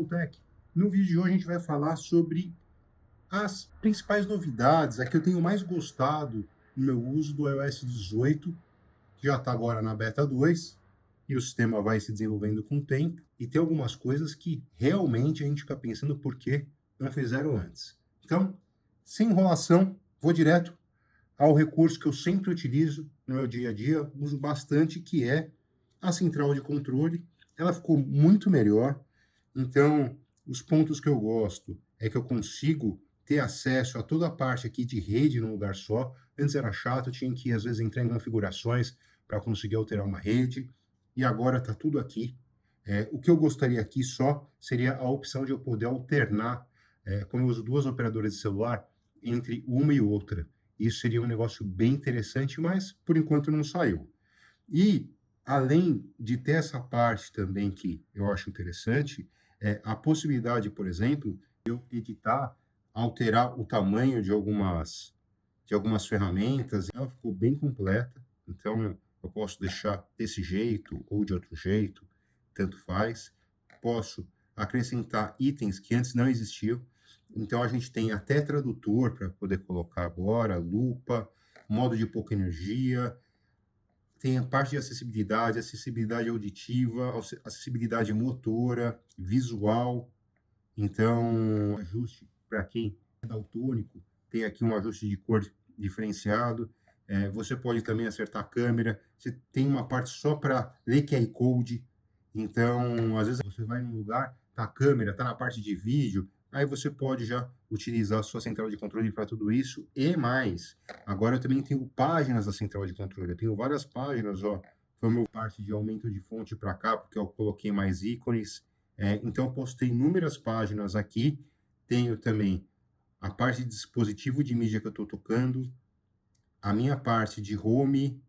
Goltech. No vídeo de hoje a gente vai falar sobre as principais novidades, a que eu tenho mais gostado no meu uso do iOS 18, que já está agora na beta 2, e o sistema vai se desenvolvendo com o tempo, e tem algumas coisas que realmente a gente fica pensando por que não fizeram antes. Então, sem enrolação, vou direto ao recurso que eu sempre utilizo no meu dia a dia, uso bastante, que é a central de controle. Ela ficou muito melhor, então os pontos que eu gosto é que eu consigo ter acesso a toda a parte aqui de rede num lugar só. Antes era chato, eu tinha que às vezes entrar em configurações para conseguir alterar uma rede, e agora está tudo aqui. O que eu gostaria aqui só seria a opção de eu poder alternar, como eu uso duas operadoras de celular, entre uma e outra. Isso seria um negócio bem interessante, mas por enquanto não saiu. E, além de ter essa parte também que eu acho interessante, a possibilidade, por exemplo, de eu editar, alterar o tamanho de algumas ferramentas. Ela ficou bem completa, então eu posso deixar desse jeito ou de outro jeito, tanto faz. Posso acrescentar itens que antes não existiam. Então a gente tem até tradutor para poder colocar agora, lupa, modo de pouca energia, tem a parte de acessibilidade, acessibilidade auditiva, acessibilidade motora, visual. Então, ajuste para quem é daltônico, tem aqui um ajuste de cor diferenciado. Você pode também acertar a câmera. Você tem uma parte só para ler QR Code. Então, às vezes você vai num lugar, tá a câmera, tá na parte de vídeo, aí você pode já utilizar a sua central de controle para tudo isso e mais. Agora eu também tenho páginas da central de controle. Eu tenho várias páginas, ó. Foi uma parte de aumento de fonte para cá, porque eu coloquei mais ícones. Então eu posso ter inúmeras páginas aqui. Tenho também a parte de dispositivo de mídia que eu estou tocando, a minha parte de home,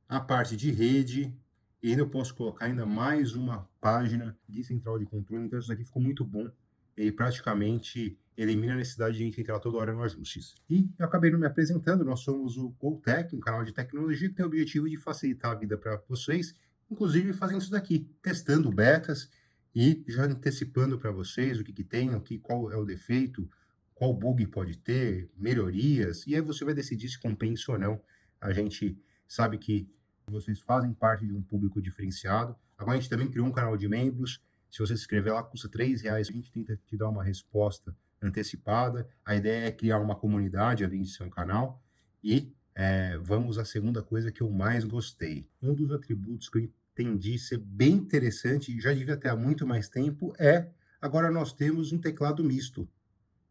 a parte de rede, e ainda eu posso colocar ainda mais uma página de central de controle. Então isso aqui ficou muito bom. Ele praticamente elimina a necessidade de a gente entrar toda hora no ajustes. E eu acabei não me apresentando, nós somos o Goltech, um canal de tecnologia que tem o objetivo de facilitar a vida para vocês, inclusive fazendo isso daqui, testando betas e já antecipando para vocês o que tem, qual é o defeito, qual bug pode ter, melhorias, e aí você vai decidir se compensa ou não. A gente sabe que vocês fazem parte de um público diferenciado. Agora a gente também criou um canal de membros. Se você se inscrever lá, custa R$3. A gente tenta te dar uma resposta antecipada. A ideia é criar uma comunidade além de ser um canal. E vamos à segunda coisa que eu mais gostei. Um dos atributos que eu entendi ser bem interessante, e já devia ter há muito mais tempo, agora nós temos um teclado misto.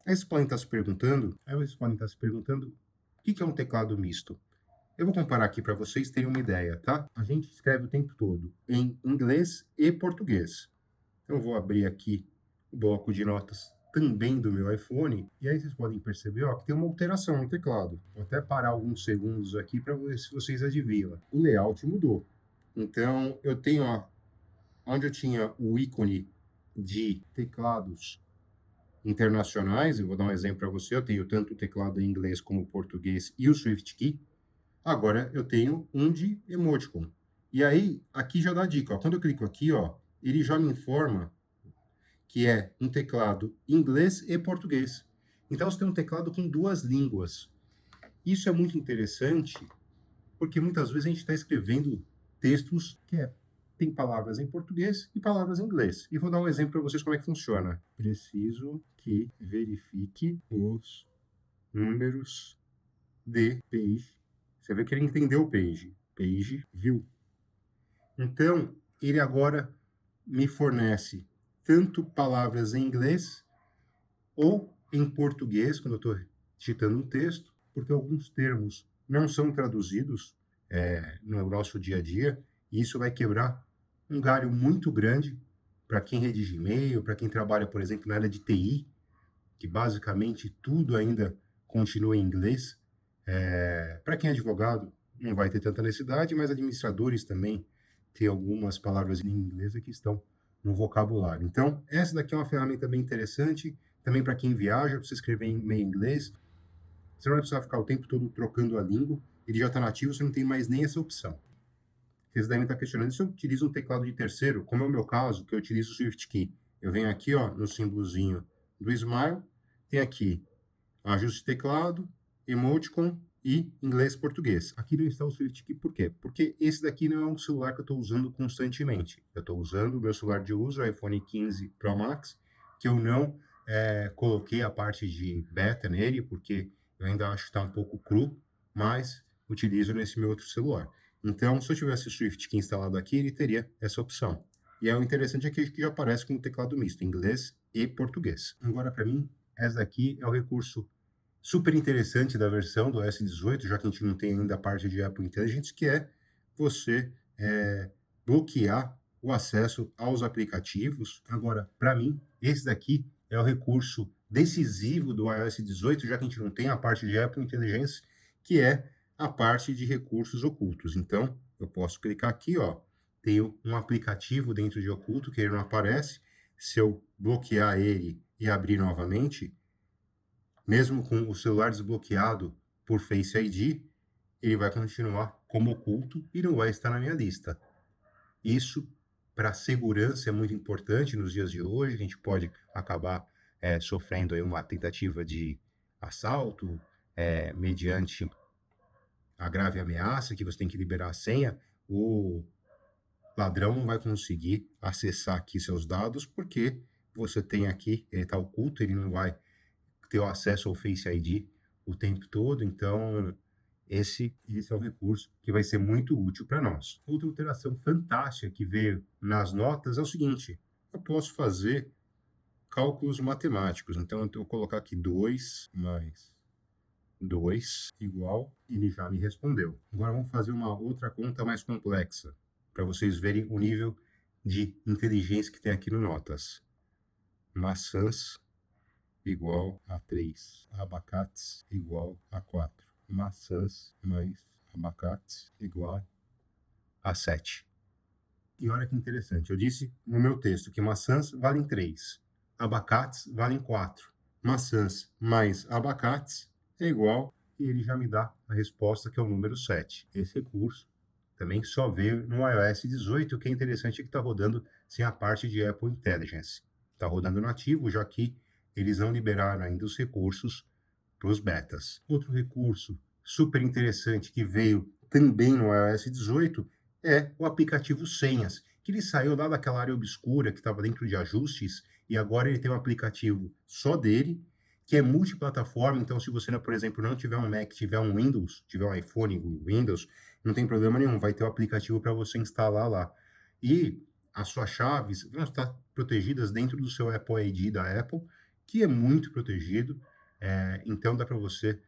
Aí vocês podem estar se perguntando, o que é um teclado misto? Eu vou comparar aqui para vocês terem uma ideia, tá? A gente escreve o tempo todo em inglês e português. Então, eu vou abrir aqui o bloco de notas também do meu iPhone. E aí vocês podem perceber, ó, que tem uma alteração no teclado. Vou até parar alguns segundos aqui para ver se vocês adivinham. O layout mudou. Então, eu tenho, ó, onde eu tinha o ícone de teclados internacionais, eu vou dar um exemplo para você, eu tenho tanto o teclado em inglês como o português e o SwiftKey. Agora eu tenho um de emoticon. E aí, aqui já dá a dica, ó. Quando eu clico aqui, ó, ele já me informa que é um teclado inglês e português. Então você tem um teclado com duas línguas. Isso é muito interessante, porque muitas vezes a gente está escrevendo textos que tem palavras em português e palavras em inglês. E vou dar um exemplo para vocês como é que funciona. Preciso que verifique os números de page. Você vê que ele entendeu o page. Page view. Então, ele agora me fornece tanto palavras em inglês ou em português, quando eu estou digitando um texto, porque alguns termos não são traduzidos no nosso dia a dia, e isso vai quebrar um galho muito grande para quem redige e-mail, para quem trabalha, por exemplo, na área de TI, que basicamente tudo ainda continua em inglês. Para quem é advogado, não vai ter tanta necessidade, mas administradores também têm algumas palavras em inglês que estão no vocabulário. Então, essa daqui é uma ferramenta bem interessante, também para quem viaja, para você escrever em meio inglês. Você não vai precisar ficar o tempo todo trocando a língua, ele já está nativo, você não tem mais nem essa opção. Vocês devem estar questionando se eu utilizo um teclado de terceiro, como é o meu caso, que eu utilizo o SwiftKey. eu venho aqui, ó, no símbolozinho do Smile, tem aqui ajuste de teclado, emoticon e inglês-português. Aqui não está o Swift Key, por quê? Porque esse daqui não é um celular que eu estou usando constantemente. Eu estou usando o meu celular de uso, o iPhone 15 Pro Max, que eu não coloquei a parte de beta nele, porque eu ainda acho que está um pouco cru, mas utilizo nesse meu outro celular. Então, se eu tivesse o Swift Key instalado aqui, ele teria essa opção. E o interessante é que já aparece com o teclado misto, inglês e português. Agora, para mim, essa daqui é o recurso super interessante da versão do S18, já que a gente não tem ainda a parte de Apple Intelligence, que é você bloquear o acesso aos aplicativos. Agora, para mim, esse daqui é o recurso decisivo do iOS 18, já que a gente não tem a parte de Apple Intelligence, que é a parte de recursos ocultos. Então, eu posso clicar aqui, ó, tenho um aplicativo dentro de oculto que ele não aparece. Se eu bloquear ele e abrir novamente, mesmo com o celular desbloqueado por Face ID, ele vai continuar como oculto e não vai estar na minha lista. Isso, para segurança, é muito importante nos dias de hoje. A gente pode acabar sofrendo aí uma tentativa de assalto mediante a grave ameaça que você tem que liberar a senha. O ladrão não vai conseguir acessar aqui seus dados porque você tem aqui, ele está oculto, ele não vai ter o acesso ao Face ID o tempo todo. Então, esse é o recurso que vai ser muito útil para nós. Outra alteração fantástica que veio nas notas é o seguinte: eu posso fazer cálculos matemáticos. Então, eu vou colocar aqui 2 mais 2 igual, ele já me respondeu. Agora vamos fazer uma outra conta mais complexa, para vocês verem o nível de inteligência que tem aqui no Notas. Maçãs igual a 3, abacates igual a 4, maçãs mais abacates igual a 7. E olha que interessante, eu disse no meu texto que maçãs valem 3, abacates valem 4, maçãs mais abacates é igual, e ele já me dá a resposta, que é o número 7. Esse recurso também só veio no iOS 18, o que é interessante é que está rodando sem a parte de Apple Intelligence. Está rodando nativo, já que eles não liberaram ainda os recursos para os betas. Outro recurso super interessante que veio também no iOS 18 é o aplicativo Senhas, que ele saiu lá daquela área obscura que estava dentro de ajustes, e agora ele tem um aplicativo só dele, que é multiplataforma. Então, se você, por exemplo, não tiver um Mac, tiver um Windows, tiver um iPhone Windows, não tem problema nenhum, vai ter o aplicativo para você instalar lá. E as suas chaves vão estar protegidas dentro do seu Apple ID da Apple, que é muito protegido. Então, dá para você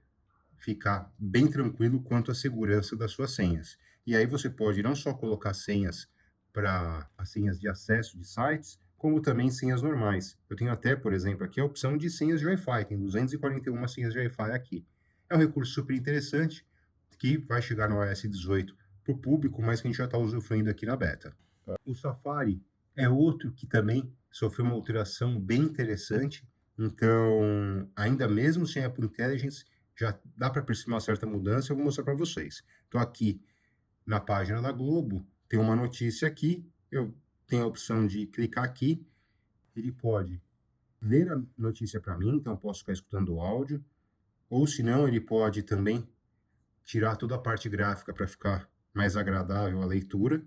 ficar bem tranquilo quanto à segurança das suas senhas. E aí você pode não só colocar senhas para as senhas de acesso de sites, como também senhas normais. Eu tenho até, por exemplo, aqui a opção de senhas de Wi-Fi, tem 241 senhas de Wi-Fi aqui. É um recurso super interessante que vai chegar no iOS 18 para o público, mas que a gente já está usufruindo aqui na beta. O Safari é outro que também sofreu uma alteração bem interessante. Então, ainda mesmo sem Apple Intelligence, já dá para perceber uma certa mudança. Eu vou mostrar para vocês. Estou aqui na página da Globo, tem uma notícia aqui, eu tenho a opção de clicar aqui, ele pode ler a notícia para mim, então eu posso ficar escutando o áudio, ou se não, ele pode também tirar toda a parte gráfica para ficar mais agradável a leitura,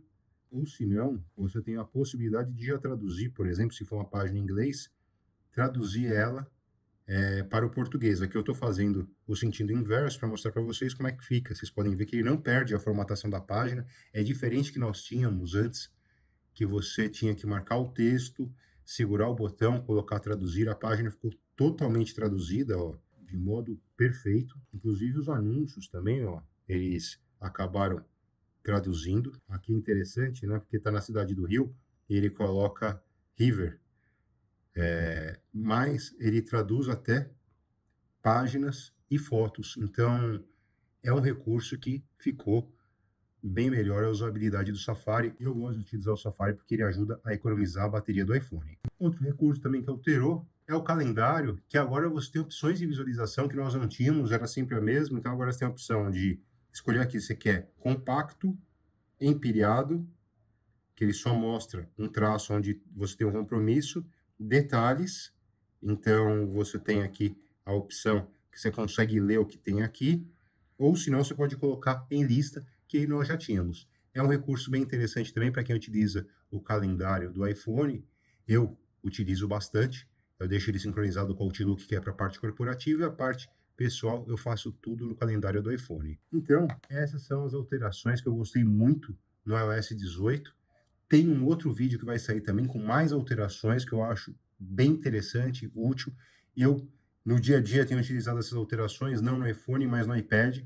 ou se não, você tem a possibilidade de já traduzir, por exemplo, se for uma página em inglês, traduzir ela para o português. Aqui eu estou fazendo o sentido inverso para mostrar para vocês como é que fica. Vocês podem ver que ele não perde a formatação da página. É diferente que nós tínhamos antes, que você tinha que marcar o texto, segurar o botão, colocar traduzir. A página ficou totalmente traduzida, ó, de modo perfeito. Inclusive os anúncios também, ó, eles acabaram traduzindo. Aqui é interessante, né? Porque está na cidade do Rio, e ele coloca River. Mas ele traduz até páginas e fotos. Então, é um recurso que ficou bem melhor a usabilidade do Safari. Eu gosto de utilizar o Safari porque ele ajuda a economizar a bateria do iPhone. Outro recurso também que alterou é o calendário, que agora você tem opções de visualização que nós não tínhamos, era sempre a mesma. Então, agora você tem a opção de escolher aqui, você quer compacto, empilhado, que ele só mostra um traço onde você tem um compromisso, detalhes. Então, você tem aqui a opção que você consegue ler o que tem aqui, ou se não, você pode colocar em lista, que nós já tínhamos. É um recurso bem interessante também para quem utiliza o calendário do iPhone. Eu utilizo bastante. Eu deixo ele sincronizado com o Outlook, que é para a parte corporativa, e a parte pessoal eu faço tudo no calendário do iPhone. Então, essas são as alterações que eu gostei muito no iOS 18. Tem um outro vídeo que vai sair também com mais alterações que eu acho bem interessante, útil. Eu, no dia a dia, tenho utilizado essas alterações, não no iPhone, mas no iPad.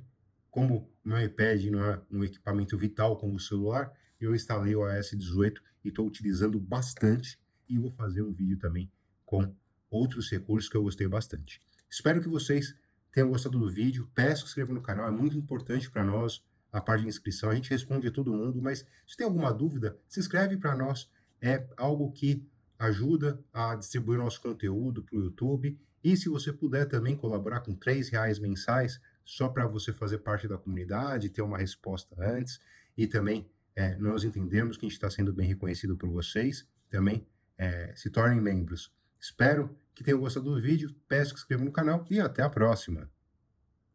Como o meu iPad não é um equipamento vital como o celular, eu instalei o iOS 18 e estou utilizando bastante. E vou fazer um vídeo também com outros recursos que eu gostei bastante. Espero que vocês tenham gostado do vídeo. Peço que se inscrevam no canal, é muito importante para nós a parte de inscrição. A gente responde a todo mundo, mas se tem alguma dúvida, se inscreve para nós. É algo que ajuda a distribuir nosso conteúdo para o YouTube. E se você puder também colaborar com R$ 3 mensais, só para você fazer parte da comunidade, ter uma resposta antes, e também nós entendemos que a gente está sendo bem reconhecido por vocês, também se tornem membros. Espero que tenham gostado do vídeo, peço que se inscrevam no canal e até a próxima!